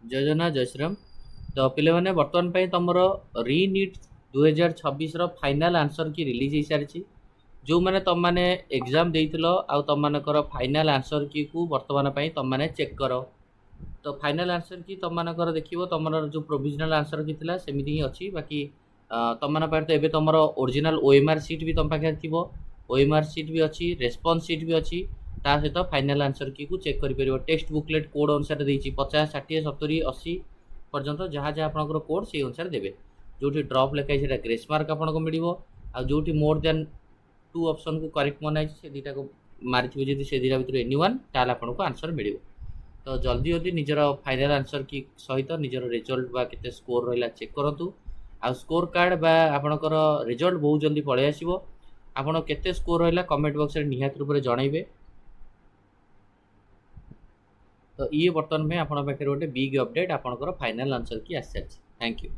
जय जगन्नाथ जय श्रीराम। तो पिले बर्तमान पे तुमर रीनीट 2026 फाइनाल आंसर की रिलीज हो सारी। जो मैंने तुम मैंने एग्जाम देइथिलो तुम मानकर फाइनाल आंसर की को बर्तमान पे तुम मैंने चेक करो। तो फाइनाल आंसर की तुम मानकर देखिए तुम जो प्रोविजनल आंसर की थिला सेमिति ही अच्छी बाकी तुम मान पाखे तो एबे तुमर ओरिजिनल ओएमआर सीट भी तुम पाखे थी। ओएमआर सीट भी अच्छी रेस्पॉन्स सीट भी अच्छी ता सहित फाइनाल आंसर की को चेक कर परिबो। टेक्स्ट बुकलेट कोड अनुसार देछि 50 60 70 80 पर्यंत जहाँ जहाँ आपंकर कोड से अनुसार देवे। जो ड्रप लिखाई से ग्रेस मार्क आपको मिलो आ जो मोर देन 2 ऑप्शन को करेक्ट मनाई से दुटा को मारी जब से दुटा भर एनी वन ताल आपको आंसर मिल। तो जल्दी जल्दी निजर फाइनाल आंसर की सहित निजर रिजल्ट बा केते स्कोर रहा चेक करूँ। आ स्कोर कार्ड बा आपणकर रिजल्ट बहुत जल्दी पलि आसो। आपड़ केते स्कोर रहा कमेंट बॉक्स में निहात रूप से जनइबे। तो ये बर्तमान में आप पाखे गोटे बिग अपडेट आपंकर फाइनाल आंसर की आसी। Thank you.